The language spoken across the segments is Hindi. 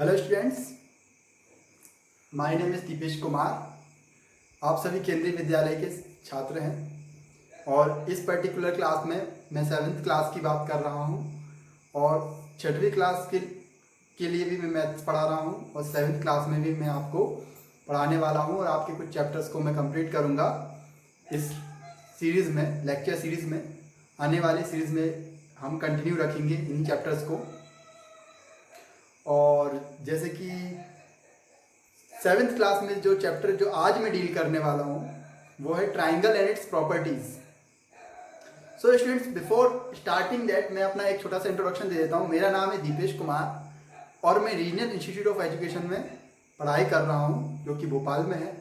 Hello students, my name is Dipesh Kumar. आप सभी केंद्रीय विद्यालय के छात्र हैं और इस पर्टिकुलर क्लास में मैं 7th क्लास की बात कर रहा हूं और 6वीं क्लास के लिए भी मैं मैथ्स पढ़ा रहा हूं और 7th क्लास में भी मैं आपको पढ़ाने वाला हूं और आपके कुछ चैप्टर्स को मैं कंप्लीट करूंगा इस सीरीज़ में, लेक्चर सीरीज़ में। आने वाली सीरीज़ में हम कंटिन्यू रखेंगे इन चैप्टर्स को। और जैसे कि 7th क्लास में जो चैप्टर जो आज मैं डील करने वाला हूँ वो है triangle and its properties. So students, before starting that मैं अपना एक छोटा सा इंट्रोडक्शन दे देता हूँ। मेरा नाम है दीपेश कुमार और मैं रीजनल इंस्टीट्यूट ऑफ एजुकेशन में पढ़ाई कर रहा हूँ जो कि भोपाल में है।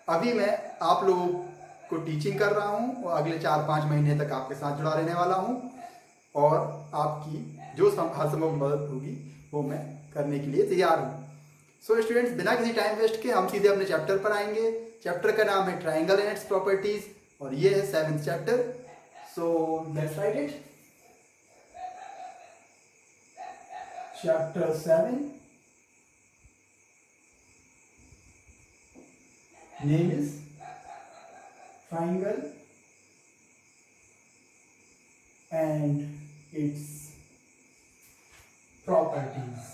अभी मैं आप लोगों को टीचिंग कर रहा हूँ और अगले 4-5 महीने तक आपके साथ जुड़ा रहने वाला हूँ और आपकी जो हर संभव मदद होगी वो मैं करने के लिए तैयार हूँ। सो स्टूडेंट्स, बिना किसी टाइम वेस्ट के हम सीधे अपने चैप्टर पर आएंगे। चैप्टर का नाम है ट्राइंगल एंड इट्स प्रॉपर्टीज और ये है 7th chapter. So let's write it. Chapter 7 name is triangle and its properties.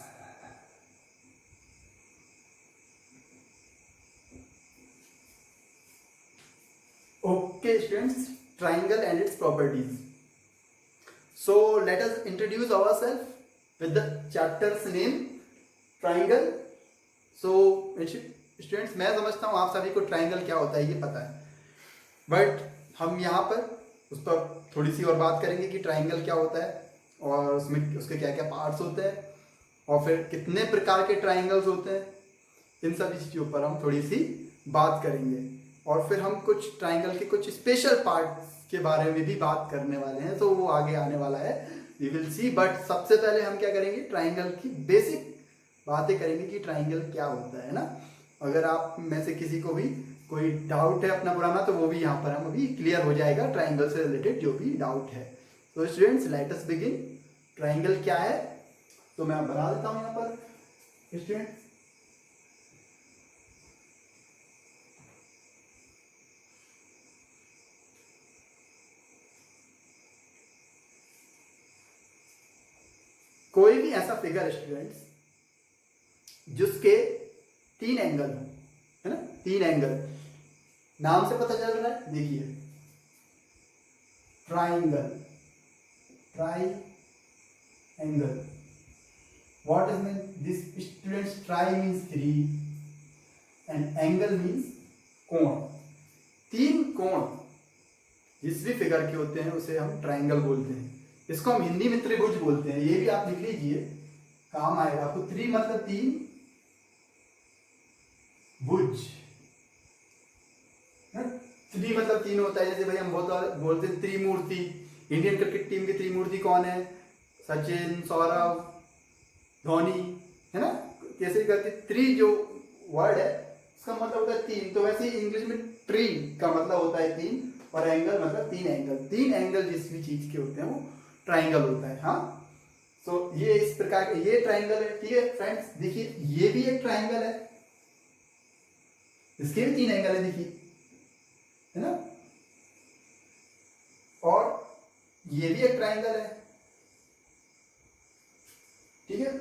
Okay students, triangle and its properties. So let us introduce ourselves with the chapter's name, triangle. So students, मैं समझता हूँ आप सभी को ट्राइंगल क्या होता है ये पता है, बट हम यहाँ पर उस पर थोड़ी सी और बात करेंगे कि ट्राइंगल क्या होता है और उसमें उसके क्या क्या पार्ट्स होते हैं और फिर कितने प्रकार के ट्राइंगल्स होते हैं। इन सभी चीज़ों पर हम थोड़ी सी बात करेंगे और फिर हम कुछ ट्राइंगल के कुछ स्पेशल पार्ट्स के बारे में भी बात करने वाले हैं, तो वो आगे आने वाला है, वी विल सी। बट सबसे पहले हम क्या करेंगे, ट्राइंगल की बेसिक बातें करेंगे कि ट्राइंगल क्या होता है ना। अगर आप में से किसी को भी कोई डाउट है अपना पुराना, तो वो भी यहाँ पर हम अभी क्लियर हो जाएगा ट्राइंगल से रिलेटेड जो भी डाउट है। तो students, let us begin. Triangle क्या है तो मैं बना देता हूँ यहाँ पर स्टूडेंट्स। कोई भी ऐसा फिगर स्टूडेंट्स जिसके 3 एंगल हो, है ना, 3 एंगल, नाम से पता चल रहा है, देखिए triangle, triangle. What is mean this students? Try means 3 and angle means कोण। 3 कोण जिस भी फिगर के होते हैं उसे हम ट्राइंगल बोलते हैं। इसको हम हिंदी में त्रिभुज बोलते हैं, ये भी आप लिख लीजिए, काम आएगा आपको। 3 मतलब 3 भुज, 3 मतलब 3 होता है। जैसे भाई हम बोलते हैं त्रिमूर्ति। इंडियन क्रिकेट टीम की त्रिमूर्ति कौन है? सचिन, सौरव, धोनी, है ना। कैसे करके 3 जो वर्ड है उसका मतलब होता है 3। तो वैसे ही इंग्लिश में ट्री का मतलब होता है 3 और एंगल मतलब 3 एंगल। 3 एंगल जिस भी चीज के होते हैं वो ट्राइंगल होता है। हाँ, तो ये इस प्रकार के ये ट्राइंगल है। ठीक है फ्रेंड्स, देखिए ये भी एक ट्राइंगल है, इसके भी 3 एंगल है, देखिए, है ना। और ये भी एक ट्राइंगल है, ठीक है।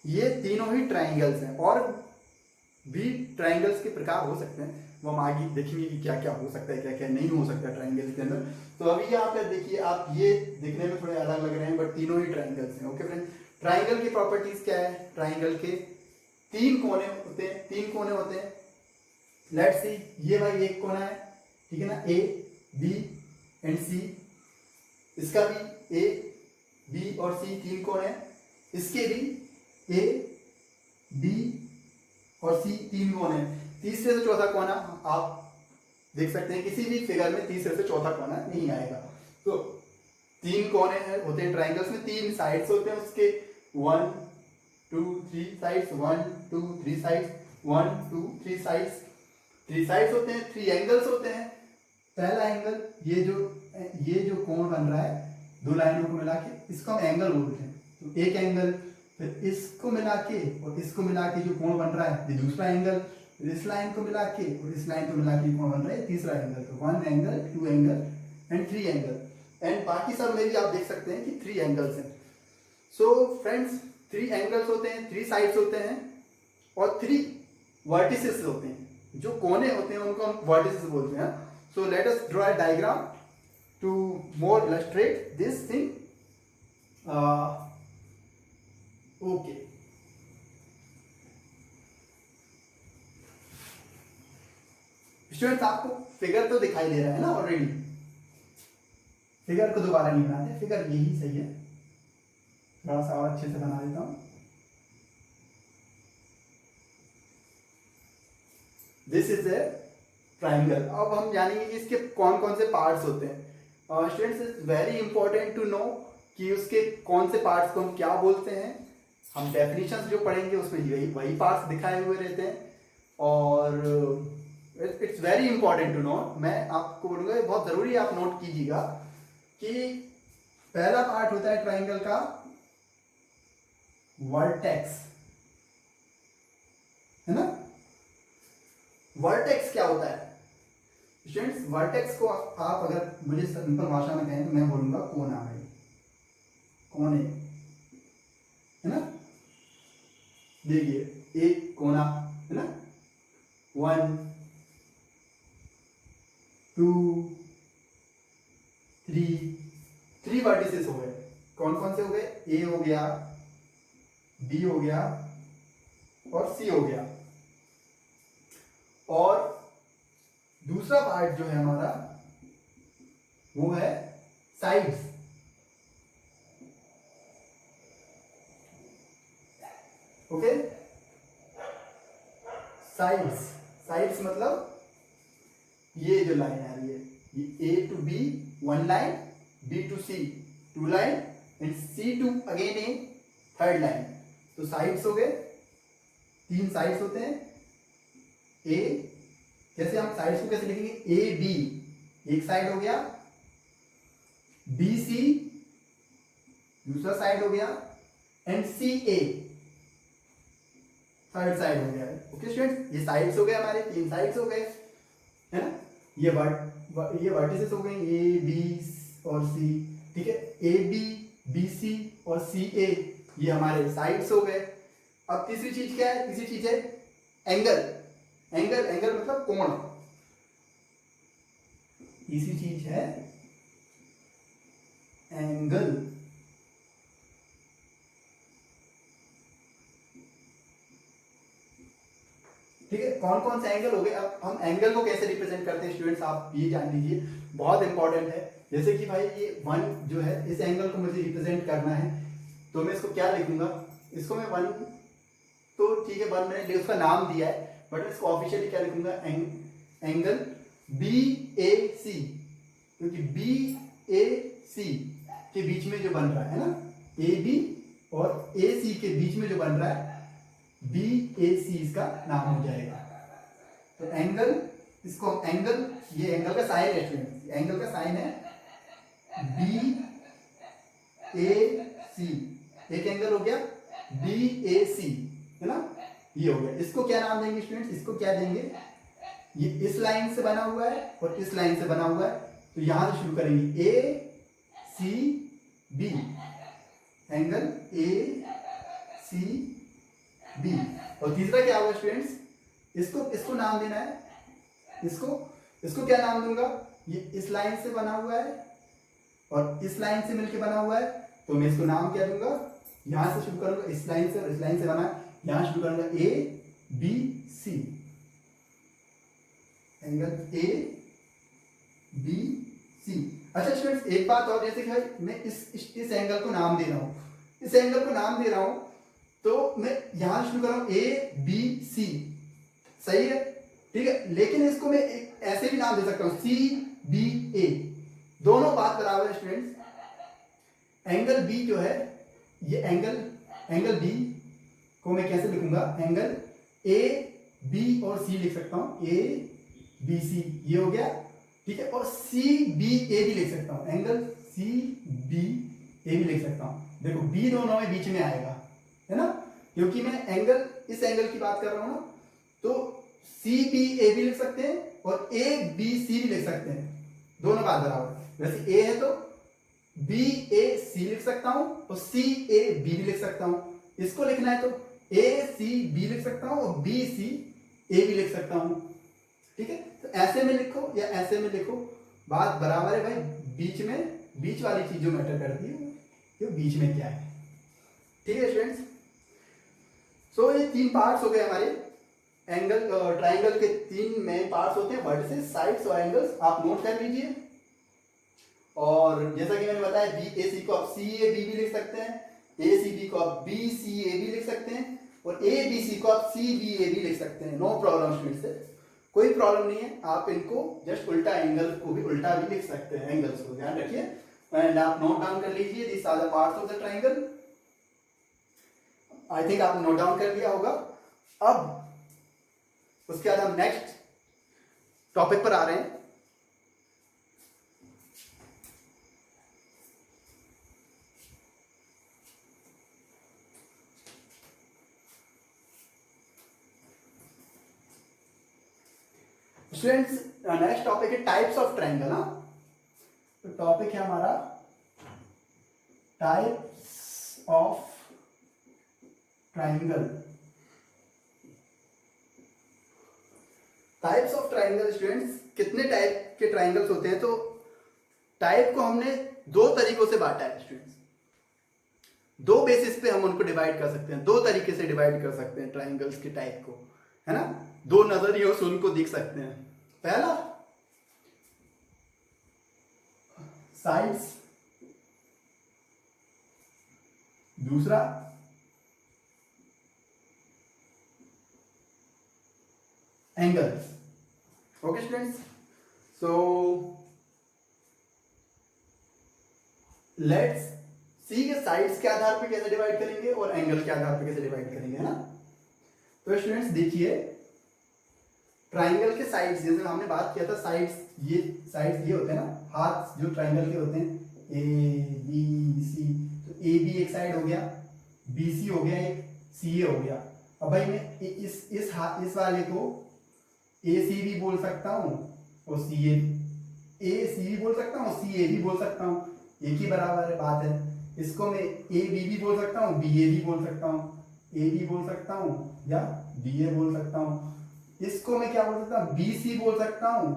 ये तीनों ही ट्राइंगल्स हैं और भी ट्राइंगल्स के प्रकार हो सकते हैं, वो हम आगे देखेंगे कि क्या क्या हो सकता है, क्या क्या नहीं हो सकता ट्राइंगल के अंदर। तो अभी यहाँ पे देखिए आप, ये दिखने में थोड़े अलग लग रहे हैं बट तीनों ही ट्राइंगल्स हैं। ओके फ्रेंड, ट्राइंगल की प्रॉपर्टीज क्या है? ट्राइंगल के 3 कोने होते हैं, 3 कोने होते हैं। लेट्स सी, ये भाई एक कोना है, ठीक है ना, ए बी एंड सी। इसका भी ए बी और सी 3 कोने हैं। इसके भी ए बी और सी 3 कोने हैं। तीसरे से चौथा कोना आप देख सकते हैं, किसी भी फिगर में तीसरे से चौथा कोना नहीं आएगा। तो 3 कोने हैं होते हैं ट्राइंगल्स में, 3 साइड्स होते हैं उसके, 1 2 3 साइड्स, 1 2 3 साइड्स, 1 2 3 साइड्स, 3 साइड्स होते हैं, 3 एंगल्स होते हैं। पहला एंगल, ये जो कोण बन रहा है दो लाइनों को मिला के इसको हम एंगल बोलते हैं। तो एक एंगल, फिर इसको मिला के और इसको मिला के जो कोण बन रहा है ये दूसरा एंगल, फिर इस लाइन को मिला के और इस लाइन को मिला के कोण बन रहा है तीसरा एंगल। तो 1 angle, 2 angle and 3 angle, and बाकी सब में भी आप देख सकते हैं कि 3 एंगल्स हैं। सो फ्रेंड्स 3 एंगल्स होते हैं, 3 साइड्स होते हैं और 3 वर्टिसेस होते हैं। जो कोने होते हैं उनको हम वर्टिसेस बोलते हैं। So let us draw a diagram to more illustrate this thing. Okay, students आपको फिगर तो दिखाई दे रहा है ना ऑलरेडी, फिगर को दोबारा नहीं बनाते, फिगर यही सही है। थोड़ा सा और अच्छे से बना देता हूं। This is a triangle. अब हम जानेंगे कि इसके कौन कौन से पार्ट्स होते हैं। Students it's very important to know कि उसके कौन से पार्ट्स को हम क्या बोलते हैं। हम डेफिनेशंस जो पढ़ेंगे उसमें वही पार्ट्स दिखाए हुए रहते हैं, और it's very important to know. मैं आपको बोलूंगा बहुत जरूरी है आप नोट कीजिएगा कि पहला पार्ट होता है ट्राइंगल का वर्टेक्स, है ना। वर्टेक्स क्या होता है स्टूडेंट्स? वर्टेक्स को आप अगर मुझे सिंपल भाषा में कहें तो मैं बोलूंगा कोना भाई, कोने, है ना। देखिए एक कोना, है ना, 1 2 3 वर्टिसेस हो गए। कौन कौन से हो गए? ए हो गया, बी हो गया और सी हो गया। और दूसरा पार्ट जो है हमारा वो है साइड्स। ओके, साइड्स मतलब ये जो लाइन आ रही है, ये A to B 1 line, B to C 2 line and C to again A 3rd line. तो साइड्स हो गए, 3 साइड्स होते हैं। ए, जैसे हम साइड्स को कैसे लिखेंगे? ए बी एक साइड हो गया, बी सी दूसरा साइड हो गया and C A 3rd side हो गया। ओके स्टूडेंट्स, ये साइड्स हो गए हमारे, 3 साइड्स हो गए, है ना। ये वर्टिसेस हो गए ए बी और सी, ठीक है। ए बी, बी सी और सी ए ये हमारे साइड्स हो गए। अब तीसरी चीज क्या है? तीसरी चीज है एंगल। एंगल मतलब कोण। तीसरी चीज है एंगल। ठीक है, कौन कौन से एंगल हो गए। अब हम एंगल को कैसे रिप्रेजेंट करते हैं स्टूडेंट्स, आप ये जान लीजिए, बहुत इंपॉर्टेंट है। जैसे कि भाई ये 1 जो है, इस एंगल को मुझे रिप्रेजेंट करना है, तो मैं इसको क्या लिखूंगा? इसको मैं 1 तो ठीक है 1 मैंने उसका नाम दिया है, बट इसको ऑफिशियली क्या लिखूंगा? एंगल बी ए सी, क्योंकि बी ए सी के बीच में जो बन रहा है ना, ए बी और ए सी के बीच में जो बन रहा है बी ए सी इसका नाम हो जाएगा। तो एंगल, इसको एंगल, ये एंगल का साइन है स्टूडेंट, एंगल का साइन है बी ए सी। एक एंगल हो गया बी ए सी, है ना, ये हो गया। इसको क्या नाम देंगे स्टूडेंट्स? इसको क्या देंगे? ये इस लाइन से बना हुआ है और इस लाइन से बना हुआ है, तो यहां से शुरू करेंगे A C B, angle A C B. और तीसरा क्या होगा स्टूडेंट्स? इसको नाम देना है। इसको क्या नाम दूंगा? ये इस लाइन से बना हुआ है और इस लाइन से मिलके बना हुआ है, तो मैं इसको नाम क्या दूंगा? यहां से शुरू करूंगा, इस लाइन से और इस लाइन से बना है, यहां शुरू करूंगा A B C, angle A B C. अच्छा स्टूडेंट्स, एक बात और, जैसे कि मैं इस एंगल को नाम दे रहा हूं, इस एंगल को नाम दे रहा हूं, तो मैं यहां शुरू कर रहा हूं ए बी सी, सही है, ठीक है। लेकिन इसको मैं ऐसे भी नाम दे सकता हूं सी बी ए, दोनों बात बराबर है स्टूडेंट्स। एंगल बी जो है, ये एंगल बी को मैं कैसे लिखूंगा? एंगल ए बी और सी लिख सकता हूं, ए बी सी, ये हो गया, ठीक है। और सी बी ए भी लिख सकता हूं, एंगल सी बी ए भी लिख सकता हूँ। देखो बी दोनों में बीच में आएगा, है ना, क्योंकि मैं एंगल, इस एंगल की बात कर रहा हूँ ना, तो सी बी ए भी लिख सकते हैं और ए बी सी भी लिख सकते हैं, दोनों बात बराबर। वैसे ए है तो बी ए सी लिख सकता हूं और सी ए बी भी लिख सकता हूं। इसको लिखना है तो ए सी बी लिख सकता हूं और बी सी ए भी लिख सकता हूं। ठीक है, तो ऐसे में लिखो या ऐसे में लिखो, बात बराबर है भाई। बीच में, बीच वाली चीज जो मैटर करती है ये बीच में क्या है। ठीक है स्टूडेंट्स, सो ये तीन पार्ट्स हो गए हमारे एंगल, ट्राइंगल के तीन मेन पार्ट्स होते हैं, वर्टिसेस, साइड्स और एंगल्स। आप नोट कर लीजिए। और जैसा कि मैंने बताया, बी ए सी को आप सी ए बी भी लिख सकते हैं, ए सी बी को आप बी सी ए भी लिख सकते हैं और ए बी सी को आप सी बी ए भी लिख सकते हैं। नो प्रॉब्लम स्टूडेंट्स, से कोई प्रॉब्लम नहीं है। आप इनको जस्ट उल्टा एंगल को भी उल्टा भी लिख सकते हैं, एंगल्स को ध्यान रखिए। एंड आप नोट डाउन कर लीजिए this are the parts of the triangle. I think आपने नोट डाउन कर लिया होगा। अब उसके बाद हम नेक्स्ट टॉपिक पर आ रहे हैं। स्टूडेंट्स, नेक्स्ट टॉपिक है टाइप्स ऑफ ट्राइंगल। हाँ, तो टॉपिक है हमारा types of triangle. Types of triangle students, कितने टाइप के ट्राइंगल्स होते हैं? तो टाइप को हमने दो तरीकों से बांटा है स्टूडेंट्स। दो बेसिस पे हम उनको डिवाइड कर सकते हैं, दो तरीके से डिवाइड कर सकते हैं ट्राइंगल्स के टाइप को, है ना। दो नजरियों से उनको देख सकते हैं। पहला साइड्स, दूसरा angles. Okay students, so let's see के साइड्स के आधार पे कैसे डिवाइड करेंगे और एंगल के आधार पे कैसे डिवाइड करेंगे, है ना। तो स्टूडेंट्स देखिए, ट्राइंगल के साइड्स, जैसे हमने बात किया था साइड्स, ये साइड्स ये होते हैं ना, हाथ जो ट्राइंगल के होते हैं, ए बी सी। तो ए बी एक साइड हो गया, बी सी हो गया, एक सी ए हो गया। अब भाई मैं इस वाले को ए सी भी बोल सकता हूँ और सी ए भी बोल सकता हूँ, सी ए भी बोल सकता हूँ, एक ही बराबर है बात है। इसको मैं ए बी भी बोल सकता हूँ, बी ए भी बोल सकता हूँ, ए बी बोल सकता हूँ या बी ए बोल सकता हूँ। इसको मैं क्या बोल सकता हूँ, बी सी बोल सकता हूँ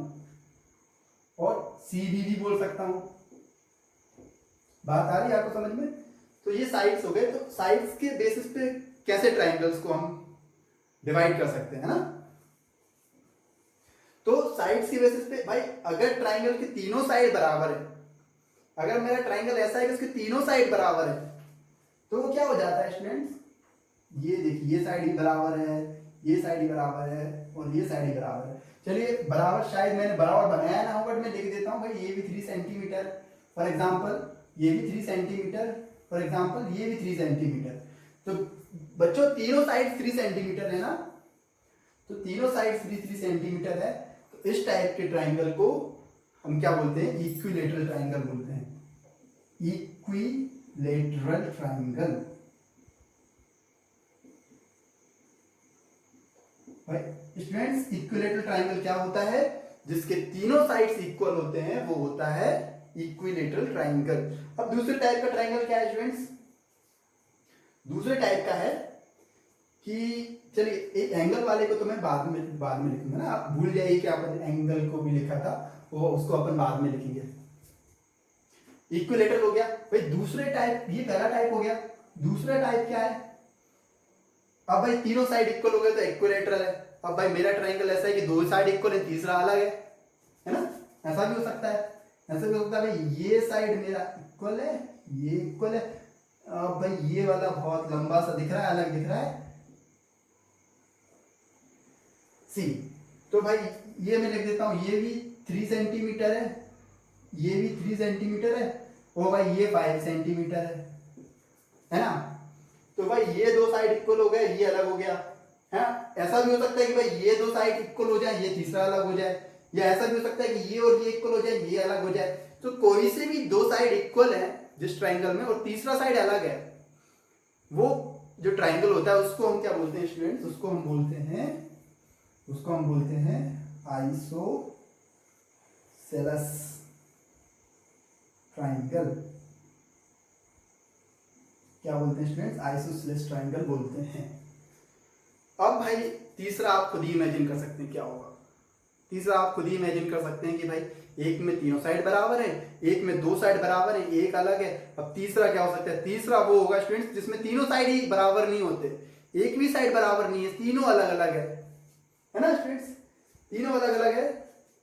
और सी बी भी बोल सकता हूँ। बात आ रही है आपको समझ में? तो ये साइड्स हो गए। तो साइड्स के बेसिस पे कैसे ट्राइंगल्स को हम डिवाइड कर सकते हैं ना। तो साइड्स की बेसिस पे भाई, अगर ट्राइंगल के तीनों साइड बराबर है, अगर मेरा ट्राइंगल ऐसा है कि उसके तीनों साइड बराबर है, तो वो क्या हो जाता है स्टूडेंट्स, ये देखिए, ये साइड ही बराबर है, ये साइड ही बराबर है और ये साइड ही बराबर है। चलिए बराबर शायद मैंने बराबर बनाया ना हो, बट मैं लिख देता हूँ भाई, ये भी 3 सेंटीमीटर फॉर एग्जाम्पल, ये भी 3 सेंटीमीटर फॉर एग्जाम्पल, ये भी 3 सेंटीमीटर। तो बच्चों तीनों साइड 3 सेंटीमीटर है ना, तो तीनों साइड 3 सेंटीमीटर है। तो इस टाइप के ट्राइंगल को हम क्या बोलते हैं, इक्विलेटरल ट्राइंगल बोलते हैं। Equilateral triangle. Students, equilateral triangle क्या होता है? जिसके तीनों साइड्स इक्वल होते हैं वो होता है इक्विलेटरल ट्राइंगल। अब दूसरे टाइप का ट्राइंगल क्या है स्टूडेंट्स? दूसरे टाइप का है कि, चलिए एंगल वाले को तो मैं बाद में लिखूंगा ना, आप भूल जाइए कि अपन एंगल को भी लिखा था, वो उसको अपन बाद में लिखेंगे। इक्विलेटरल हो गया भाई दूसरे टाइप, ये पहला टाइप हो गया। दूसरा टाइप क्या है? अब भाई तीनों साइड इक्वल हो गए तो इक्विलेटरल है। अब भाई मेरा ट्राइंगल ऐसा है कि दो साइड इक्वल है, तीसरा अलग है ना, ऐसा भी हो सकता है। ऐसा भी हो सकता है भाई ये साइड मेरा इक्वल है, ये इक्वल है, अब भाई ये वाला बहुत लंबा सा दिख रहा है, अलग दिख रहा है, सी। तो भाई ये मैं लिख देता हूं, ये भी 3 सेंटीमीटर है, ये भी 3 सेंटीमीटर है और भाई ये 5 सेंटीमीटर है ना। तो भाई ये दो साइड इक्वल हो गए, ये अलग हो गया है। ऐसा भी हो सकता है कि भाई ये दो साइड इक्वल हो जाए, ये तीसरा अलग हो जाए, या ऐसा भी हो सकता है कि ये और ये इक्वल हो जाए, ये अलग हो जाए। तो कोई से भी दो साइड इक्वल है जिस ट्राइंगल में और तीसरा साइड अलग है, वो जो ट्राइंगल होता है उसको हम क्या बोलते हैं स्टूडेंट्स? उसको हम बोलते हैं आइसोसेलेस ट्राइंगल। क्या बोलते हैं स्टूडेंट्स? आइसोसेलेस ट्राइंगल बोलते हैं। अब भाई तीसरा आप खुद ही इमेजिन कर सकते हैं क्या होगा। तीसरा आप खुद ही इमेजिन कर सकते हैं कि भाई एक में तीनों साइड बराबर है, एक में दो साइड बराबर है, एक अलग है। अब तीसरा क्या हो सकता है? तीसरा वो होगा स्टूडेंट्स जिसमें तीनों साइड ही बराबर नहीं होते, एक भी साइड बराबर नहीं है, तीनों अलग अलग है ना स्टूडेंट्स? तीनों अलग अलग है।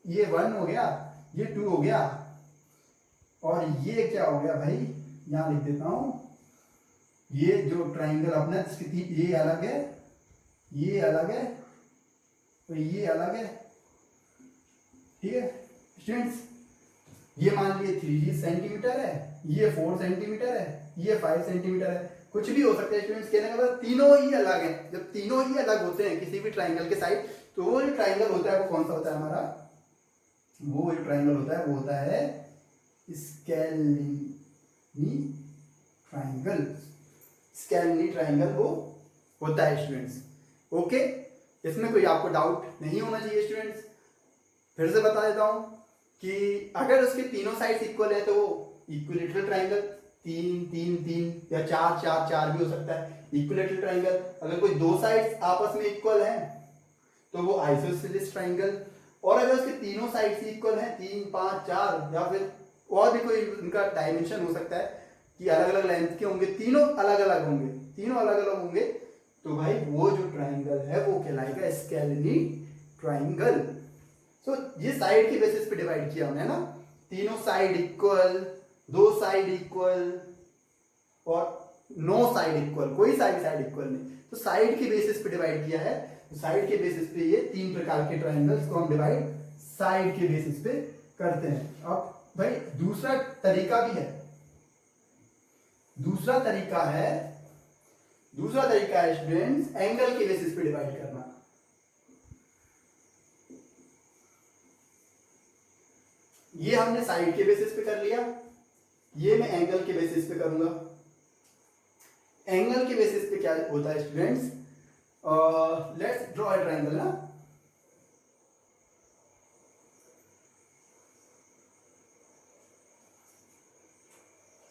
ये 1 हो गया, ये 2 हो गया, और ये क्या हो गया भाई? यहां लिख देता हूं, ये जो ट्राइंगल अपना ये अलग है, ये अलग है, तो ये अलग है। ठीक है स्टूडेंट्स, ये मान लिए 3 सेंटीमीटर है, ये 4 सेंटीमीटर है, ये 5 सेंटीमीटर है। कुछ भी हो सकता है स्टूडेंट्स, कहने का मतलब तीनों ही अलग हैं। जब तीनों ही अलग होते हैं किसी भी ट्राइंगल के साइड, तो वो जो ट्राइंगल होता है वो कौन सा होता है हमारा? वो जो ट्राइंगल होता है वो होता है स्केलिनी ट्राइंगल। स्केलिनी ट्राइंगल वो होता है स्टूडेंट्स। ओके, इसमें कोई आपको डाउट नहीं होना चाहिए स्टूडेंट्स। फिर से बता देता हूं कि अगर उसके तीनों साइड्स इक्वल है तो वो इक्विलेटरल ट्राइंगल, 3 3 3 या 4 4 4 भी हो सकता है इक्विलेटरल ट्राइंगल। अगर कोई दो साइड्स आपस में इक्वल हैं तो वो आइसोसेलेस ट्राइंगल। और अगर उसके तीनों साइड्स इक्वल हैं, 3 5 4, या फिर और भी कोई उनका डायमेंशन हो सकता है कि अलग अलग लेंथ के होंगे, तीनों अलग अलग होंगे, तो भाई वो जो ट्राइंगल है वो कहलाएगा स्केलिनी ट्राइंगल। तो ये साइड के बेसिस पे डिवाइड किया हमने ना, तीनों साइड इक्वल, दो साइड इक्वल और नो साइड इक्वल, कोई साइड इक्वल नहीं, तो साइड के बेसिस पे डिवाइड किया है। तो साइड के बेसिस पे ये 3 प्रकार के ट्राइंगल्स को हम डिवाइड साइड के बेसिस पे करते हैं। अब भाई दूसरा तरीका भी है, दूसरा तरीका है स्टूडेंट्स एंगल के बेसिस पे डिवाइड करना। ये हमने साइड के बेसिस पे कर लिया, ये मैं एंगल के बेसिस पे करूंगा। एंगल के बेसिस पे क्या होता है students? Let's draw a triangle ना।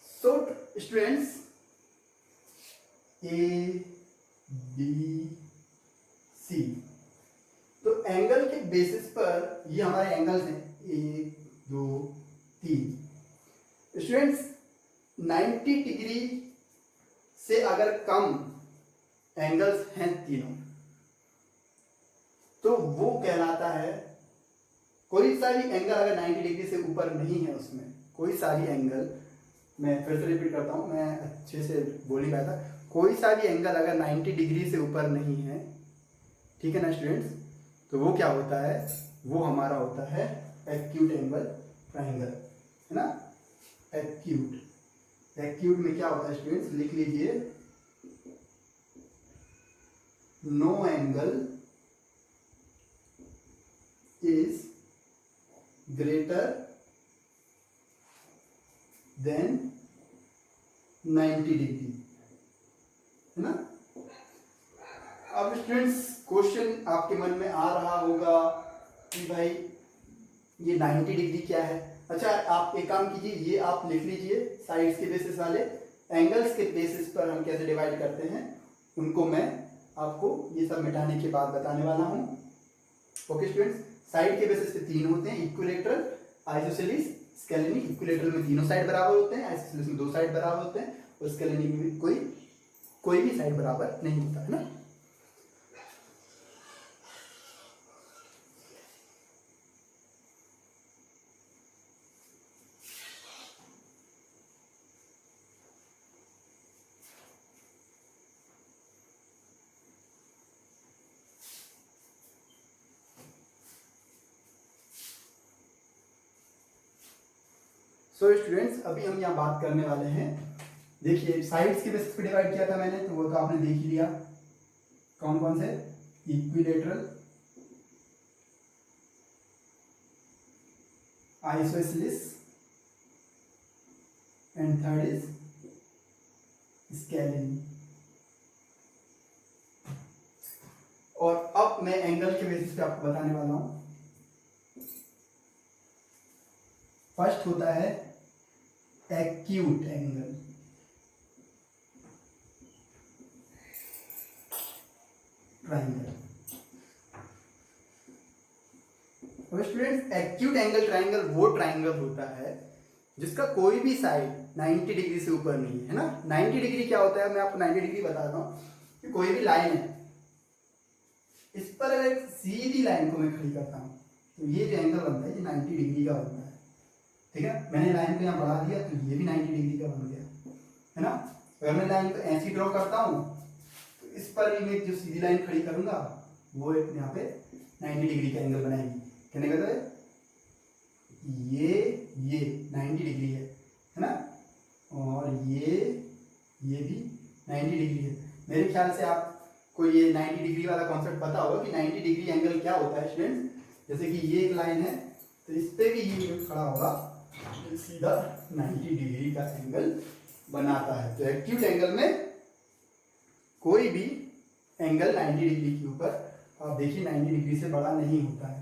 सो स्टूडेंट्स ए बी सी, तो एंगल के बेसिस पर ये हमारे एंगल्स हैं 1 2 3। स्टूडेंट्स 90 डिग्री से अगर कम एंगल्स हैं तीनों, तो वो कहलाता है, कोई सा भी एंगल अगर 90 डिग्री से ऊपर नहीं है उसमें, कोई सा भी एंगल, मैं फिर से रिपीट करता हूं, मैं अच्छे से बोल नहीं पाया था, कोई सा भी एंगल अगर 90 डिग्री से ऊपर नहीं है, ठीक है ना स्टूडेंट्स, तो वो क्या होता है? वो हमारा होता है एक्यूट एंगल ट्राइंगल, है ना। एक्यूट में क्या होता है स्टूडेंट्स? लिख लीजिए, no angle is greater than 90 degree, है ना। अब स्टूडेंट्स क्वेश्चन आपके मन में आ रहा होगा कि भाई ये 90 डिग्री क्या है? अच्छा, आप एक काम कीजिए, ये आप लिख लीजिए, साइड्स के बेसिस वाले एंगल्स के बेसिस पर हम कैसे डिवाइड करते हैं उनको मैं आपको ये सब मिटाने के बाद बताने वाला हूं। ओके स्टूडेंट्स, साइड के बेसिस पे 3 होते हैं, इक्विलेटरल, आइसोसेलेस, स्केलिनी। इक्विलेटरल में तीनों साइड बराबर होते हैं, आइसोसेलेस में 2 साइड बराबर होते हैं, और स्केलिनी में कोई भी साइड बराबर नहीं होता, है ना। सो स्टूडेंट्स, अभी हम यहाँ बात करने वाले हैं, देखिए साइड्स के बेसिस पे डिवाइड किया था मैंने, तो वो तो आपने देख ही लिया, कौन कौन से? Equilateral, isosceles and third is scalene. और अब मैं एंगल के बेसिस पे आपको बताने वाला हूं। फर्स्ट होता है acute angle. Triangle. Students, acute angle triangle वो ट्राइंगल होता है जिसका कोई भी साइड 90 डिग्री से ऊपर नहीं है ना। 90 डिग्री क्या होता है, मैं आपको 90 डिग्री बताता हूं कि कोई भी लाइन है, इस पर अगर सीधी लाइन को मैं खड़ी करता हूं तो ये जो एंगल बनता है ये 90 डिग्री का बनता है। ठीक है, मैंने लाइन को यहाँ बढ़ा दिया तो ये भी 90 डिग्री का बन गया, है ना। अगर मैं लाइन को ऐसी ड्रॉ करता हूँ तो इस पर भी मैं जो सीधी लाइन खड़ी करूंगा वो यहाँ पे 90 डिग्री का एंगल बनाएगी। कहने का है ये 90 डिग्री है ना, और ये भी 90 डिग्री है। मेरे ख्याल से आपको ये 90 डिग्री वाला कॉन्सेप्ट पता होगा कि 90 डिग्री एंगल क्या होता है स्टूडेंट्स। जैसे कि ये एक लाइन है तो इस पे भी ये खड़ा होगा, सीधा 90 डिग्री का एंगल बनाता है। तो एक्यूट एंगल में कोई भी एंगल 90 डिग्री के ऊपर, आप देखिए 90 डिग्री से बड़ा नहीं होता है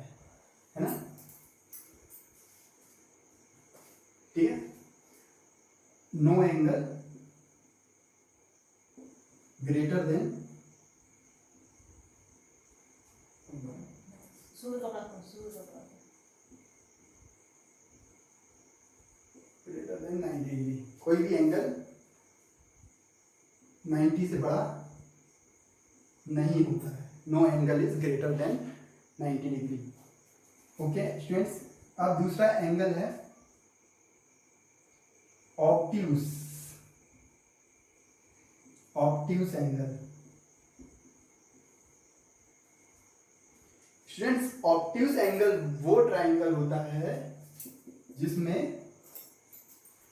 ना। ठीक है, no angle greater than greater than 90 degree. कोई भी एंगल 90 से बड़ा नहीं होता है। No angle is greater than 90 degree. Okay students, अब दूसरा एंगल है obtuse. Obtuse angle. Students, obtuse angle वो ट्राइंगल होता है जिसमें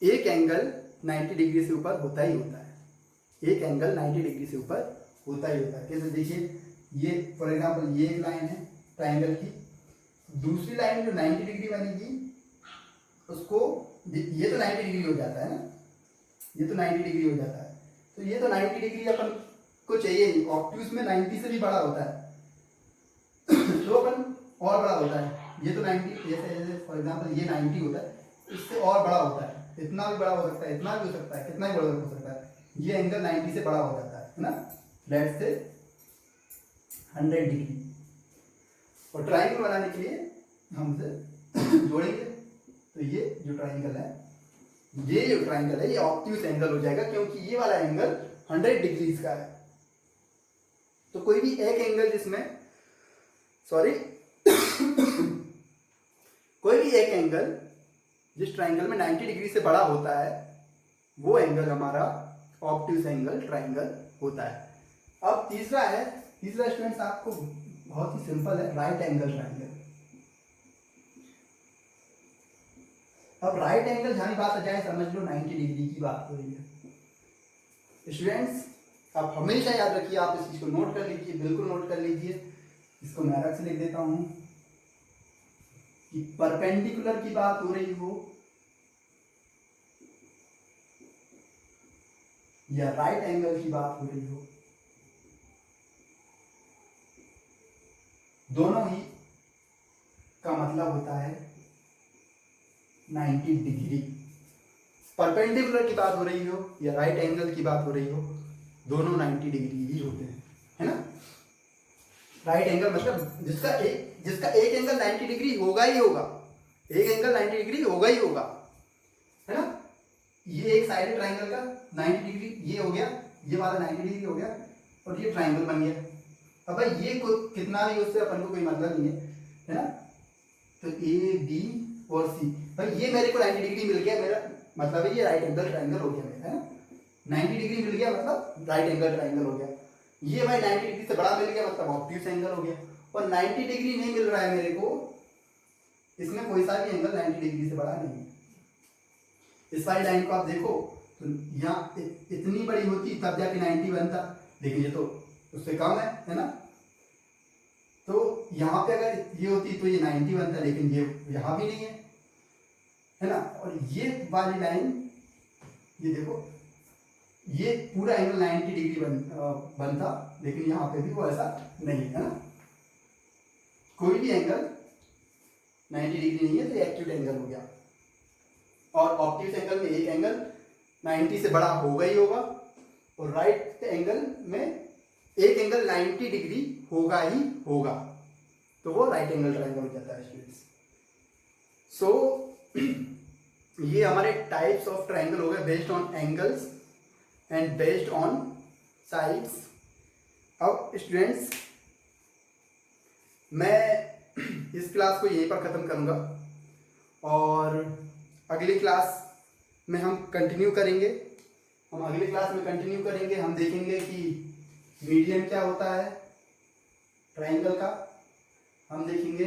एक एंगल 90 डिग्री से ऊपर होता ही होता है। एक एंगल 90 डिग्री से ऊपर होता ही होता है। जैसे देखिए, ये फॉर एग्जांपल ये एक लाइन है ट्राइंगल की, दूसरी लाइन जो 90 डिग्री बनेगी उसको, ये तो 90 डिग्री हो जाता है ना, ये तो 90 डिग्री हो जाता है, तो ये तो 90 डिग्री अपन को चाहिए ही। ऑब्ट्यूस में 90 से भी बड़ा होता है तो अपन और बड़ा होता है। ये तो 90, जैसे फॉर एग्जांपल ये 90 होता है, इससे और बड़ा होता है, इतना भी बड़ा हो सकता है, इतना भी हो सकता है, कितना भी बड़ा हो सकता है। ये एंगल 90 से बड़ा हो जाता है ना, लेट्स से 100 डिग्री। और ट्राइंगल बनाने के लिए हम इसे जोड़ेंगे तो ये जो ट्राइंगल है ये ऑब्ट्यूस एंगल हो जाएगा, क्योंकि ये वाला एंगल 100 डिग्री का है। तो कोई भी एक एंगल जिसमें कोई भी एक एंगल जिस ट्राइंगल में 90 डिग्री से बड़ा होता है वो एंगल हमारा ऑब्ट्यूस एंगल ट्राइंगल होता है। अब तीसरा स्टूडेंट्स आपको बहुत ही सिंपल है, राइट एंगल ट्राइंगल। अब राइट एंगल जहां बात आ जाए समझ लो 90 डिग्री की बात हो रही है। स्टूडेंट्स, आप हमेशा याद रखिए, आप इस चीज को नोट कर लीजिए, बिल्कुल नोट कर लीजिए। इसको मैं अलग से लिख देता हूं कि परपेंडिकुलर की बात हो रही हो या राइट एंगल की बात हो रही हो, दोनों ही का मतलब होता है 90 डिग्री। परपेंडिकुलर की बात हो रही हो या राइट एंगल की बात हो रही हो, दोनों 90 डिग्री ही होते हैं, है ना। राइट एंगल मतलब जिसका एक एंगल 90 डिग्री होगा ही होगा, एक एंगल 90 डिग्री होगा ही होगा, है ना। ये एक साइड ट्राइंगल का 90 डिग्री ये हो गया, ये वाला 90 डिग्री हो गया और ये ट्राइंगल बन गया। अब भाई ये कितना भी उससे अपन को कोई मतलब नहीं है ना। तो ए बी और सी, भाई ये मेरे को 90 डिग्री मिल गया, मेरा मतलब है ये राइट एंगल ट्राइंगल हो गया मेरा, है ना। 90 डिग्री मिल गया मतलब राइट एंगल ट्राइंगल हो गया। ये भाई 90 डिग्री से बड़ा मिल गया मतलब ऑब्ट्यूस एंगल हो गया। और 90 डिग्री नहीं मिल रहा है मेरे को, इसमें कोई सा भी एंगल 90 डिग्री से बड़ा नहीं है। इस वाली लाइन को आप देखो तो यहाँ इतनी बड़ी होती तब जाके 90 बनता, लेकिन ये तो उससे कम है ना। तो यहाँ पे अगर ये होती तो ये 90 बनता, लेकिन ये यहाँ भी नहीं है। है ना। और ये वाली लाइन, ये देखो, ये पूरा एंगल 90 डिग्री बनता, लेकिन यहाँ पे भी वो ऐसा नहीं है ना, कोई भी एंगल 90 डिग्री नहीं है, तो एक्यूट एंगल हो गया। और ऑब्ट्यूज एंगल में एक एंगल 90 से बड़ा होगा ही होगा, और राइट एंगल में एक एंगल 90 डिग्री होगा ही होगा, तो वो राइट एंगल ट्रायंगल हो जाता है स्टूडेंट्स। सो ये हमारे टाइप्स ऑफ ट्रायंगल हो गए based on angles and based on sides. अब स्टूडेंट्स मैं इस क्लास को यहीं पर ख़त्म करूँगा, और अगली क्लास में हम कंटिन्यू करेंगे। हम देखेंगे कि मीडियन क्या होता है ट्रायंगल का, हम देखेंगे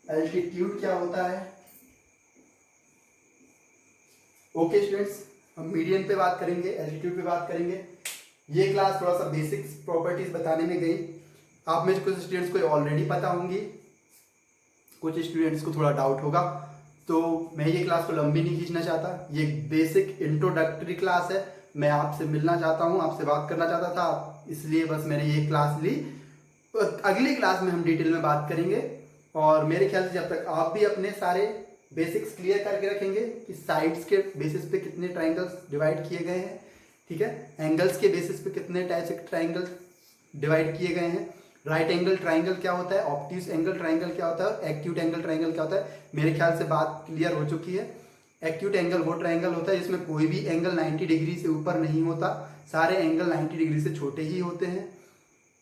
एल्टीट्यूड क्या होता है। ओके स्टूडेंट्स, हम मीडियन पे बात करेंगे, एल्टीट्यूड पे बात करेंगे। ये क्लास थोड़ा सा बेसिक्स प्रॉपर्टीज बताने में गई। आप में कुछ स्टूडेंट्स को ऑलरेडी पता होंगी, कुछ स्टूडेंट्स को थोड़ा डाउट होगा, तो मैं ये क्लास को लंबी नहीं खींचना चाहता। ये बेसिक इंट्रोडक्टरी क्लास है, मैं आपसे मिलना चाहता हूँ, आपसे बात करना चाहता था, इसलिए बस मैंने ये क्लास ली। अगली क्लास में हम डिटेल में बात करेंगे, और मेरे ख्याल से जब तक आप भी अपने सारे बेसिक्स क्लियर करके रखेंगे कि साइड्स के बेसिस पे कितने ट्राइंगल्स डिवाइड किए गए हैं, ठीक है, एंगल्स के बेसिस पे कितने टाइप्स के ट्राइंगल्स डिवाइड किए गए हैं, राइट एंगल ट्राइंगल क्या होता है, ऑब्ट्यूज एंगल ट्राइंगल क्या होता है, एक्यूट एंगल ट्राइंगल क्या होता है। मेरे ख्याल से बात क्लियर हो चुकी है। एक्यूट एंगल वो ट्राइंगल होता है जिसमें कोई भी एंगल 90 डिग्री से ऊपर नहीं होता, सारे एंगल 90 डिग्री से छोटे ही होते हैं।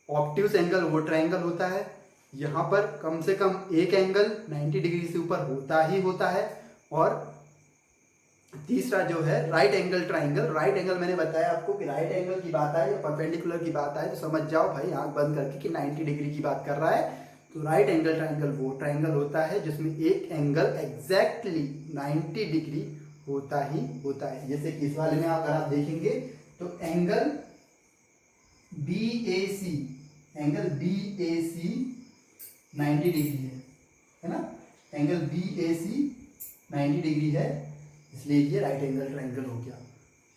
ऑब्ट्यूज एंगल वो ट्राइंगल होता है यहाँ पर कम से कम एक एंगल 90 डिग्री से ऊपर होता ही होता है। और तीसरा जो है right angle triangle, right angle मैंने बताया आपको कि राइट एंगल की बात आए या परपेंडिकुलर की बात आए तो समझ जाओ भाई आंख बंद करके कि 90 डिग्री की बात कर रहा है। तो राइट एंगल ट्राइंगल वो ट्राइंगल होता है जिसमें एक एंगल एग्जैक्टली 90 डिग्री होता ही होता है। जैसे कि इस वाले में अगर आप देखेंगे तो angle BAC, angle BAC 90 degree है ना, एंगल BAC 90 डिग्री है, इसलिए ये राइट एंगल ट्राइंगल हो गया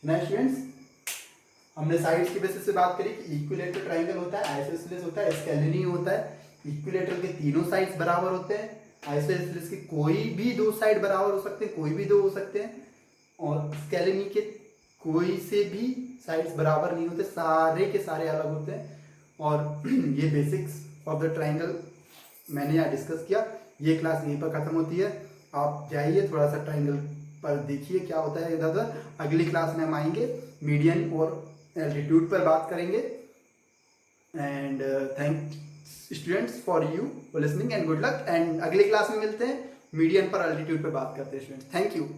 ना स्टूडेंट्स। हमने साइड्स की बेसिस से बात करी कि इक्विलेटरल ट्राइंगल होता है, आइसोसेलेस होता है, स्केलेनी होता है। इक्विलेटरल के तीनों साइड्स बराबर होते हैं, आइसोसेलेस के कोई भी दो साइड बराबर हो सकते हैं, कोई भी दो हो सकते हैं, और स्केलेनी के कोई से भी साइड्स बराबर नहीं होते, सारे के सारे अलग होते हैं। और ये बेसिक्स ऑफ द ट्राइंगल मैंने यहाँ डिस्कस किया। ये क्लास यहीं पर खत्म होती है। आप जाइए थोड़ा सा ट्राइंगल पर देखिए क्या होता है इधर उधर। अगली क्लास में हम आएंगे मीडियन और एल्टीट्यूड पर बात करेंगे। And thank students for you for listening and good luck. And अगली क्लास में मिलते हैं, मीडियन पर एल्टीट्यूड पर बात करते हैं स्टूडेंट्स। Thank you.